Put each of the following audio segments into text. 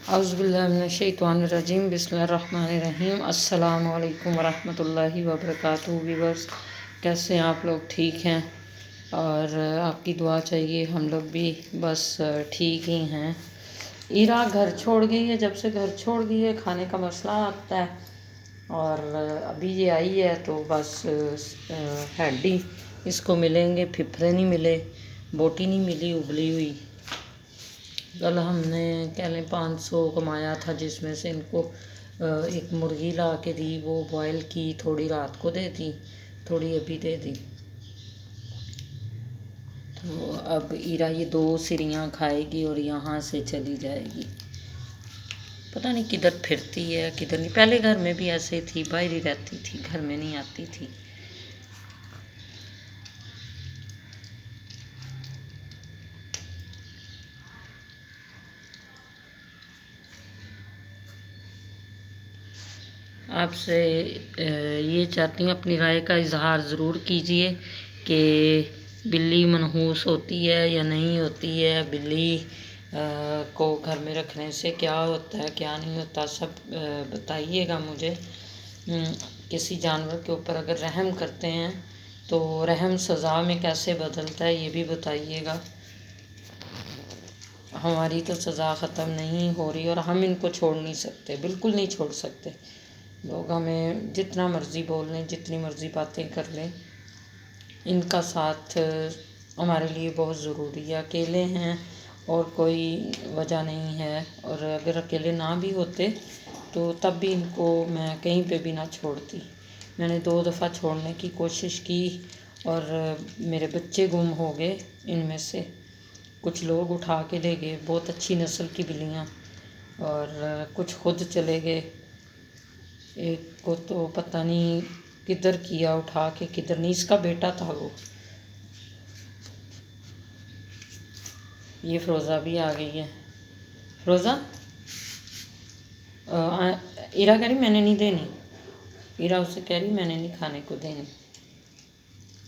اعوذ باللہ من الشیطان الرجیم، بسم اللہ الرحمن الرحیم۔ السلام علیکم ورحمۃ اللہ وبرکاتہ۔ ویورز، کیسے ہیں آپ لوگ؟ ٹھیک ہیں؟ اور آپ کی دعا چاہیے، ہم لوگ بھی بس ٹھیک ہی ہیں۔ ایرا گھر چھوڑ گئی ہے، جب سے گھر چھوڑ گئی ہے کھانے کا مسئلہ آتا ہے، اور ابھی یہ آئی ہے تو بس ہڈی اس کو ملیں گے، پھپھرے نہیں ملے، بوٹی نہیں ملی ابلی ہوئی۔ کل ہم نے کہہ لیں 500 کمایا تھا، جس میں سے ان کو ایک مرغی لا کے دی، وہ بوائل کی، تھوڑی رات کو دے دی، تھوڑی ابھی دے دی۔ تو اب ایرا یہ 2 سریاں کھائے گی اور یہاں سے چلی جائے گی۔ پتہ نہیں کدھر پھرتی ہے کدھر نہیں۔ پہلے گھر میں بھی ایسے ہی تھی، باہر ہی رہتی تھی، گھر میں نہیں آتی تھی۔ آپ سے یہ چاہتی ہوں، اپنی رائے کا اظہار ضرور کیجئے کہ بلی منحوس ہوتی ہے یا نہیں ہوتی ہے، بلی کو گھر میں رکھنے سے کیا ہوتا ہے کیا نہیں ہوتا، سب بتائیے گا مجھے۔ کسی جانور کے اوپر اگر رحم کرتے ہیں تو رحم سزا میں کیسے بدلتا ہے، یہ بھی بتائیے گا۔ ہماری تو سزا ختم نہیں ہو رہی اور ہم ان کو چھوڑ نہیں سکتے، بالکل نہیں چھوڑ سکتے۔ لوگ ہمیں جتنا مرضی بول لیں، جتنی مرضی باتیں کر لیں، ان کا ساتھ ہمارے لیے بہت ضروری ہے۔ اکیلے ہیں اور کوئی وجہ نہیں ہے، اور اگر اکیلے نہ بھی ہوتے تو تب بھی ان کو میں کہیں پہ بھی نہ چھوڑتی۔ میں نے 2 دفعہ چھوڑنے کی کوشش کی اور میرے بچے گم ہو گئے ان میں سے۔ کچھ لوگ اٹھا کے لے گئے، بہت اچھی نسل کی بلیاں، اور کچھ خود چلے گئے۔ ایک کو تو پتہ نہیں کدھر کیا اٹھا کے، کدھر نہیں، اس کا بیٹا تھا وہ۔ یہ فروزہ بھی آ گئی ہے۔ فروزہ ایرا کہہ رہی میں نے نہیں دینی، ایرا اسے کہہ رہی میں نے نہیں کھانے کو دینی۔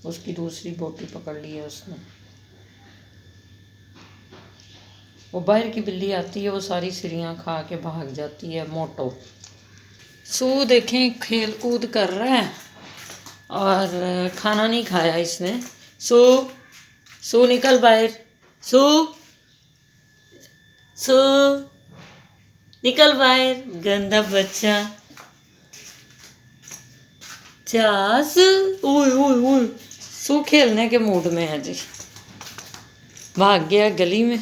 اس کی دوسری بوٹی پکڑ لی ہے اس نے۔ وہ باہر کی بلی آتی ہے، وہ ساری سریاں کھا کے بھاگ جاتی ہے۔ موٹو سو دیکھیں کھیل کود کر رہا ہے اور کھانا نہیں کھایا اس نے۔ سو سو نکل باہر، سو سو نکل باہر، گندا بچہ۔ چاس اوئے اوئے اوئے، سو کھیلنے کے موڈ میں ہے جی، بھاگ گیا گلی میں۔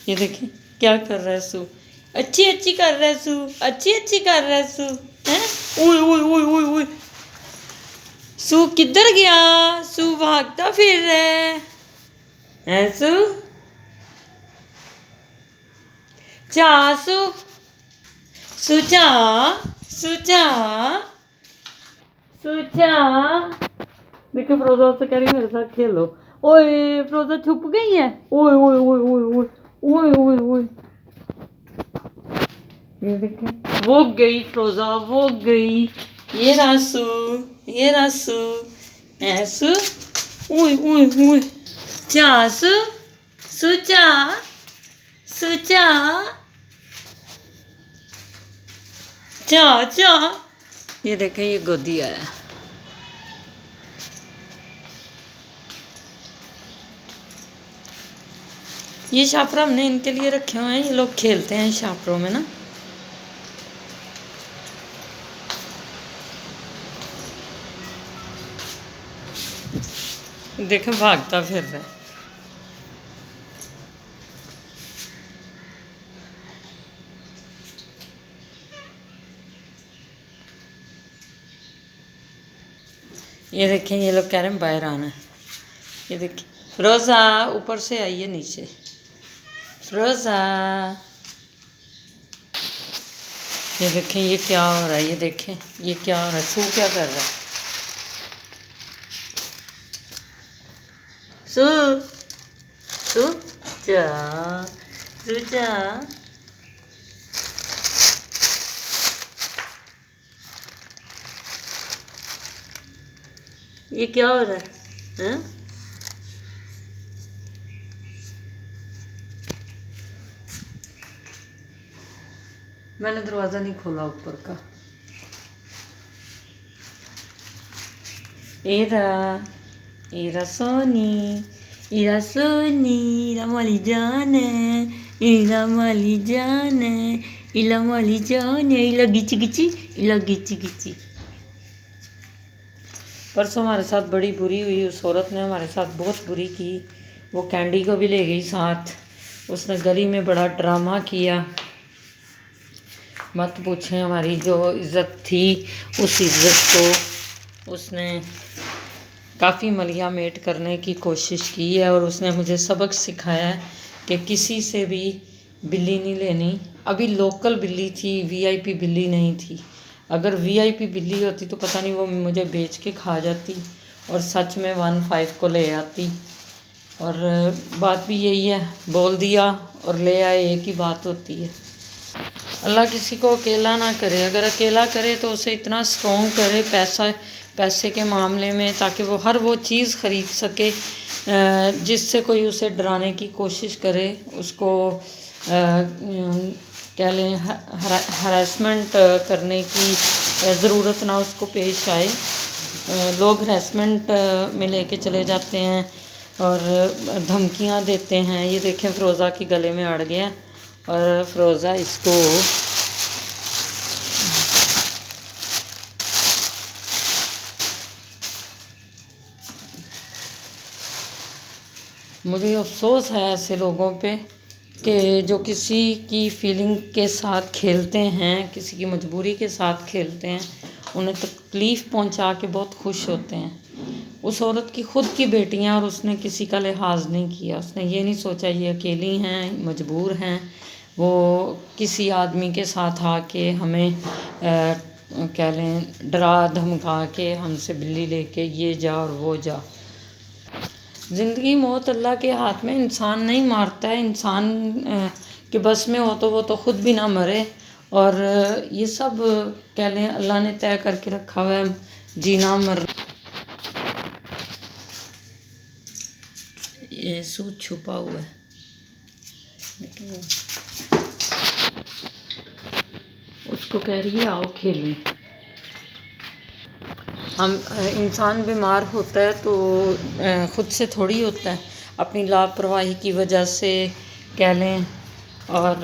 یہ دیکھیں کیا کر رہا ہے سو، اچھی اچھی کر رہا ہے سو، اچھی اچھی کر رہا ہے سو۔ اوئے اوئے اوئے اوئے اوئے، سو کدھر گیا؟ سو بھاگتا پھر رہا ہے سو۔ چا سو، سو چا، سو چا، سو چا۔ دیکھو فروزہ سے کہہ رہی میرے ساتھ کھیلو۔ اوئے فروزہ چھپ گئی ہے، اوئے اوئے اوئے اوئے اوئے اوئے اوئے اوئے۔ یہ دیکھیں وہ گئی فروزہ، وہ گئی۔ یہ راسو، یہ راسو، ایسو، اوئے اوئے اوئے۔ چا سو، سو چا، سو چا، چا چا۔ یہ دیکھیں یہ گودی آیا۔ یہ شاپر ہم نے ان کے لیے رکھے ہوئے ہیں، یہ لوگ کھیلتے ہیں شاپروں میں نا۔ دیکھیں بھاگتا پھر رہا ہے۔ یہ دیکھیں یہ لوگ کہہ رہے ہیں باہر آنا ہے۔ یہ دیکھیں فروزہ اوپر سے آئی ہے نیچے، فروزہ۔ یہ دیکھیں یہ کیا ہو رہا ہے، یہ دیکھیں یہ کیا ہو رہا ہے، سو کیا کر رہا ہے۔ سو سو چا، سو چا۔ یہ کیا ہو رہا ہے ہاں؟ میں نے دروازہ نہیں کھولا اوپر کا. ایرا سونی، ایرا سونی، ایرا مالی جان ہے، ایرا مالی جان ہے، ایلا مالی جان ہے، ایلا گچی گچی، ایلا گچی گچی. پرسوں ہمارے ساتھ بڑی بری ہوئی، اس عورت نے ہمارے ساتھ بہت بری کی. وہ کینڈی کو بھی لے گئی ساتھ. اس نے گلی میں بڑا ڈرامہ کیا، مت پوچھیں. ہماری جو عزت تھی اس عزت کو اس نے کافی ملیا میٹ کرنے کی کوشش کی ہے. اور اس نے مجھے سبق سکھایا ہے کہ کسی سے بھی بلی نہیں لینی. ابھی لوکل بلی تھی، وی آئی پی بلی نہیں تھی. اگر وی آئی پی بلی ہوتی تو پتہ نہیں وہ مجھے بیچ کے کھا جاتی اور سچ میں 1.5 کو لے آتی. اور بات بھی یہی ہے، بول دیا اور لے آئے، ایک ہی بات ہوتی ہے. اللہ کسی کو اکیلا نہ کرے. اگر اکیلا کرے تو اسے اتنا اسٹرانگ کرے پیسے کے معاملے میں، تاکہ وہ ہر وہ چیز خرید سکے جس سے کوئی اسے ڈرانے کی کوشش کرے. اس کو کہہ لیں ہراسمنٹ کرنے کی ضرورت نہ اس کو پیش آئے. لوگ ہراسمنٹ میں لے کے چلے جاتے ہیں اور دھمکیاں دیتے ہیں. یہ دیکھیں فروزہ کے گلے میں اڑ گیا اور فروزہ اس کو مجھے افسوس ہے ایسے لوگوں پہ کہ جو کسی کی فیلنگ کے ساتھ کھیلتے ہیں، کسی کی مجبوری کے ساتھ کھیلتے ہیں، انہیں تکلیف پہنچا کے بہت خوش ہوتے ہیں. اس عورت کی خود کی بیٹیاں اور اس نے کسی کا لحاظ نہیں کیا. اس نے یہ نہیں سوچا یہ اکیلی ہیں، مجبور ہیں. وہ کسی آدمی کے ساتھ آ کے ہمیں کہہ لیں ڈرا دھمکا کے ہم سے بلی لے کے یہ جا اور وہ جا. زندگی موت اللہ کے ہاتھ میں. انسان نہیں مارتا ہے. انسان کے بس میں ہو تو وہ تو خود بھی نہ مرے. اور یہ سب کہہ لیں اللہ نے طے کر کے رکھا ہوا ہے، جینا مرنا. یہ سوٹ چھپا ہوا ہے. اس کو کہہ رہی ہے آؤ کھیلیں. ہم انسان بیمار ہوتا ہے تو خود سے تھوڑی ہوتا ہے، اپنی لاپرواہی کی وجہ سے کہہ لیں. اور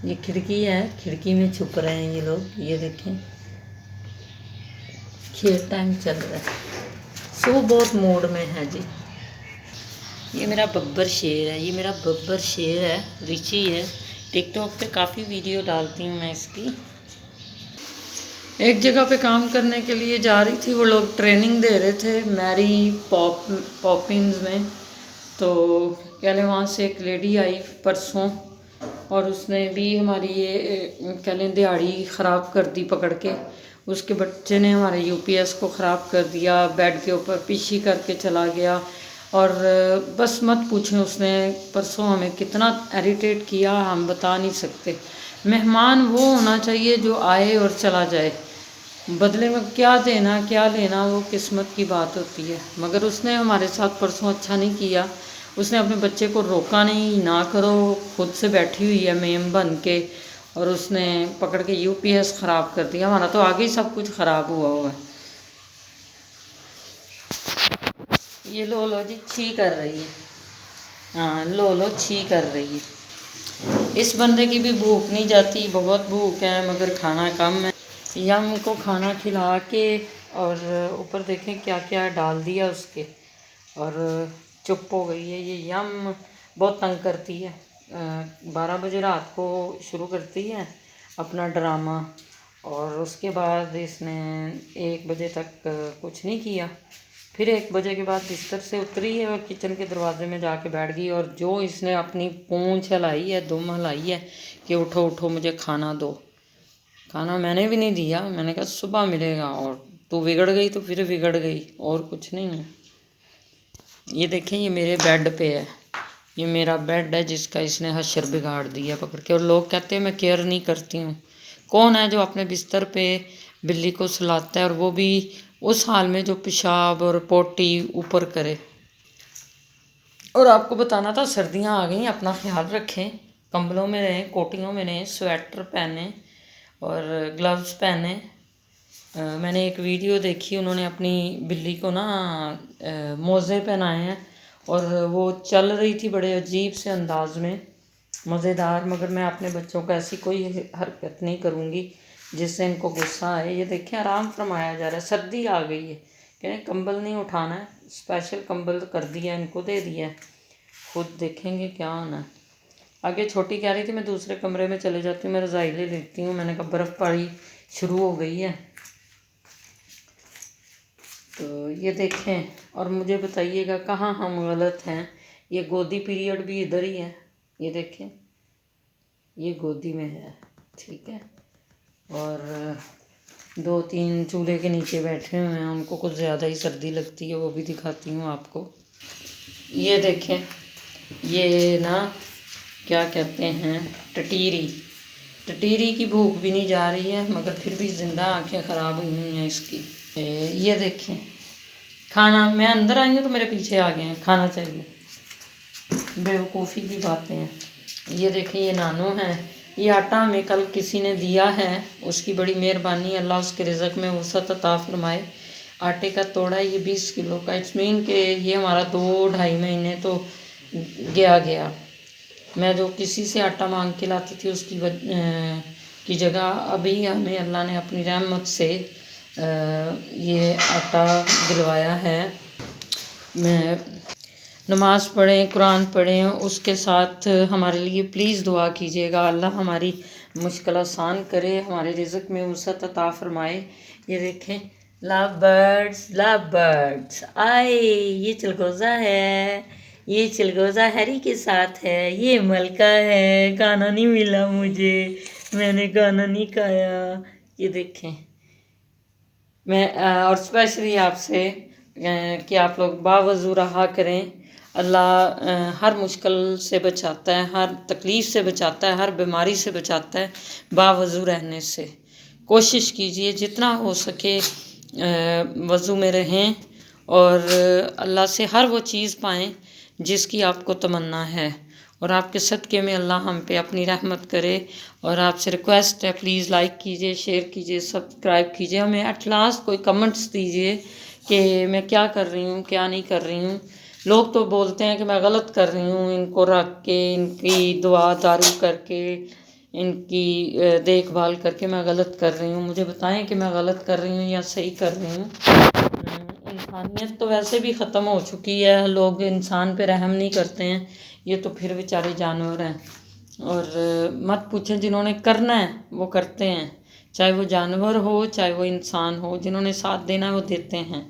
یہ کھڑکی ہے، کھڑکی میں چھپ رہے ہیں یہ لوگ. یہ دیکھیں کھیل ٹائم چل رہا ہے. سو بہت موڈ میں ہے جی. یہ میرا ببر شیر ہے، یہ میرا ببر شیر ہے، رچی ہے. ٹک ٹاک پہ کافی ویڈیو ڈالتی ہوں میں اس کی. ایک جگہ پہ کام کرنے کے لیے جا رہی تھی، وہ لوگ ٹریننگ دے رہے تھے میری پاپنز میں. تو کہہ لیں وہاں سے ایک لیڈی آئی پرسوں اور اس نے بھی ہماری یہ کہہ لیں دیہڑی خراب کر دی پکڑ کے. اس کے بچے نے ہمارے یو پی ایس کو خراب کر دیا، بیڈ کے اوپر پیشی کر کے چلا گیا. اور بس مت پوچھیں اس نے پرسوں ہمیں کتنا ایریٹیٹ کیا، ہم بتا نہیں سکتے. مہمان وہ ہونا چاہیے جو آئے اور چلا جائے، بدلے میں کیا دینا کیا لینا وہ قسمت کی بات ہوتی ہے. مگر اس نے ہمارے ساتھ پرسوں اچھا نہیں کیا. اس نے اپنے بچے کو روکا نہیں، نہ کرو، خود سے بیٹھی ہوئی ہے میم بن کے، اور اس نے پکڑ کے یو پی ایس خراب کر دیا. ہمارا تو آگے ہی سب کچھ خراب ہوا ہوا ہے. یہ لو لو جی چھی کر رہی ہے. ہاں لو لو چھی کر رہی ہے. اس بندے کی بھی بھوک نہیں جاتی، بہت بھوک ہے مگر کھانا کم ہے. یم کو کھانا کھلا کے اور اوپر دیکھیں کیا کیا ڈال دیا اس کے، اور چپ ہو گئی ہے. یہ یم بہت تنگ کرتی ہے. 12 بجے رات کو شروع کرتی ہے اپنا ڈرامہ، اور اس کے بعد اس نے 1 بجے تک کچھ نہیں کیا. پھر 1 بجے کے بعد بستر سے اتری ہے اور کچن کے دروازے میں جا کے بیٹھ گئی. اور جو اس نے اپنی پونچھ ہلائی ہے، دم ہلائی ہے کہ اٹھو اٹھو مجھے کھانا دو. کھانا میں نے بھی نہیں دیا، میں نے کہا صبح ملے گا. اور تو بگڑ گئی تو پھر بگڑ گئی، اور کچھ نہیں ہے. یہ دیکھیں یہ میرے بیڈ پہ ہے، یہ میرا بیڈ ہے جس کا اس نے حشر بگاڑ دیا پکڑ کے. اور لوگ کہتے ہیں میں کیئر نہیں کرتی ہوں. کون ہے جو اپنے بستر پہ بلی کو سلاتا ہے، اور وہ بھی اس حال میں جو پیشاب اور پوٹی اوپر کرے. اور آپ کو بتانا تھا سردیاں آ گئیں، اپنا خیال رکھیں، کمبلوں میں رہیں، کوٹیوں میں رہیں، سویٹر پہنیں اور گلوز پہنیں۔ میں نے ایک ویڈیو دیکھی، انہوں نے اپنی بلی کو نا موزے پہنائے ہیں اور وہ چل رہی تھی بڑے عجیب سے انداز میں، مزیدار، مگر میں اپنے بچوں کو ایسی کوئی حرکت نہیں کروں گی جس سے ان کو غصہ آئے۔ یہ دیکھیں آرام فرمایا جا رہا ہے، سردی آ گئی ہے، کہیں کمبل نہیں اٹھانا ہے، اسپیشل کمبل کر دیا ان کو، دے دیا ہے، خود دیکھیں گے کیا ہونا ہے۔ آگے چھوٹی کہہ رہی تھی میں دوسرے کمرے میں چلے جاتی ہوں، میں رضائی لے لیتی ہوں، میں نے کہا برف باری شروع ہو گئی ہے۔ تو یہ دیکھیں اور مجھے بتائیے گا کہاں ہم غلط ہیں۔ یہ گودی پیریڈ بھی ادھر ہی ہے، یہ دیکھیں یہ گودی میں ہے، ٹھیک ہے، اور 2-3 چولہے کے نیچے بیٹھے ہوئے ہیں، ان کو کچھ زیادہ ہی سردی لگتی ہے، وہ بھی دکھاتی ہوں آپ کو۔ یہ دیکھیں یہ نا کیا کہتے ہیں، ٹٹیری کی بھوک بھی نہیں جا رہی ہے مگر پھر بھی زندہ آنکھیں خراب ہوئی ہیں اس کی۔ یہ دیکھیں کھانا، میں اندر آئی ہوں تو میرے پیچھے آ گئے ہیں، کھانا چاہیے، بیوقوفی کی باتیں ہیں۔ یہ دیکھیں یہ نانو ہے، یہ آٹا ہمیں کل کسی نے دیا ہے، اس کی بڑی مہربانی، اللہ اس کے رزق میں وسعت عطا فرمائے۔ آٹے کا توڑا یہ 20 کلو کا، اٹس مین کہ یہ ہمارا 2-2.5 مہینے تو گیا۔ میں جو کسی سے آٹا مانگ کے لاتی تھی اس کی جگہ ابھی ہمیں اللہ نے اپنی رحمت سے یہ آٹا دلوایا ہے۔ میں نماز پڑھیں، قرآن پڑھیں، اس کے ساتھ ہمارے لیے پلیز دعا کیجیے گا، اللہ ہماری مشکل آسان کرے، ہمارے رزق میں وسعت عطا فرمائے۔ یہ دیکھیں لو برڈس آئے، یہ چلگوزہ ہے، یہ چلگوزہ ہیری کے ساتھ ہے، یہ ملکہ ہے، کھانا نہیں ملا مجھے، میں نے کھانا نہیں کھایا۔ یہ دیکھیں میں اور اسپیشلی آپ سے کہ آپ لوگ باوضو رہا کریں، اللہ ہر مشکل سے بچاتا ہے، ہر تکلیف سے بچاتا ہے، ہر بیماری سے بچاتا ہے باوضو رہنے سے۔ کوشش کیجئے جتنا ہو سکے وضو میں رہیں اور اللہ سے ہر وہ چیز پائیں جس کی آپ کو تمنا ہے، اور آپ کے صدقے میں اللہ ہم پہ اپنی رحمت کرے۔ اور آپ سے ریکویسٹ ہے پلیز لائک کیجئے، شیئر کیجئے، سبسکرائب کیجئے، ہمیں ایٹ لاسٹ کوئی کمنٹس دیجئے کہ میں کیا کر رہی ہوں کیا نہیں کر رہی ہوں۔ لوگ تو بولتے ہیں کہ میں غلط کر رہی ہوں، ان کو رکھ کے، ان کی دعا دارو کر کے، ان کی دیکھ بھال کر کے میں غلط کر رہی ہوں، مجھے بتائیں کہ میں غلط کر رہی ہوں یا صحیح کر رہی ہوں۔ انسانیت تو ویسے بھی ختم ہو چکی ہے، لوگ انسان پہ رحم نہیں کرتے ہیں، یہ تو پھر بیچارے جانور ہیں۔ اور مت پوچھیں، جنہوں نے کرنا ہے وہ کرتے ہیں، چاہے وہ جانور ہو چاہے وہ انسان ہو، جنہوں نے ساتھ دینا ہے وہ دیتے ہیں۔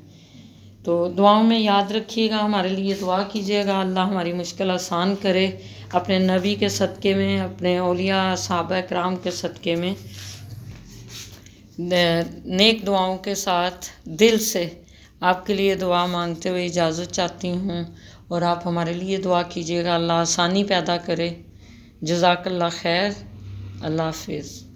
تو دعاؤں میں یاد رکھیے گا، ہمارے لیے دعا کیجیے گا، اللہ ہماری مشکل آسان کرے، اپنے نبی کے صدقے میں، اپنے اولیاء صحابہ کرام کے صدقے میں۔ نیک دعاؤں کے ساتھ دل سے آپ کے لیے دعا مانگتے ہوئے اجازت چاہتی ہوں، اور آپ ہمارے لیے دعا کیجیے گا، اللہ آسانی پیدا کرے۔ جزاک اللہ خیر، اللہ حافظ۔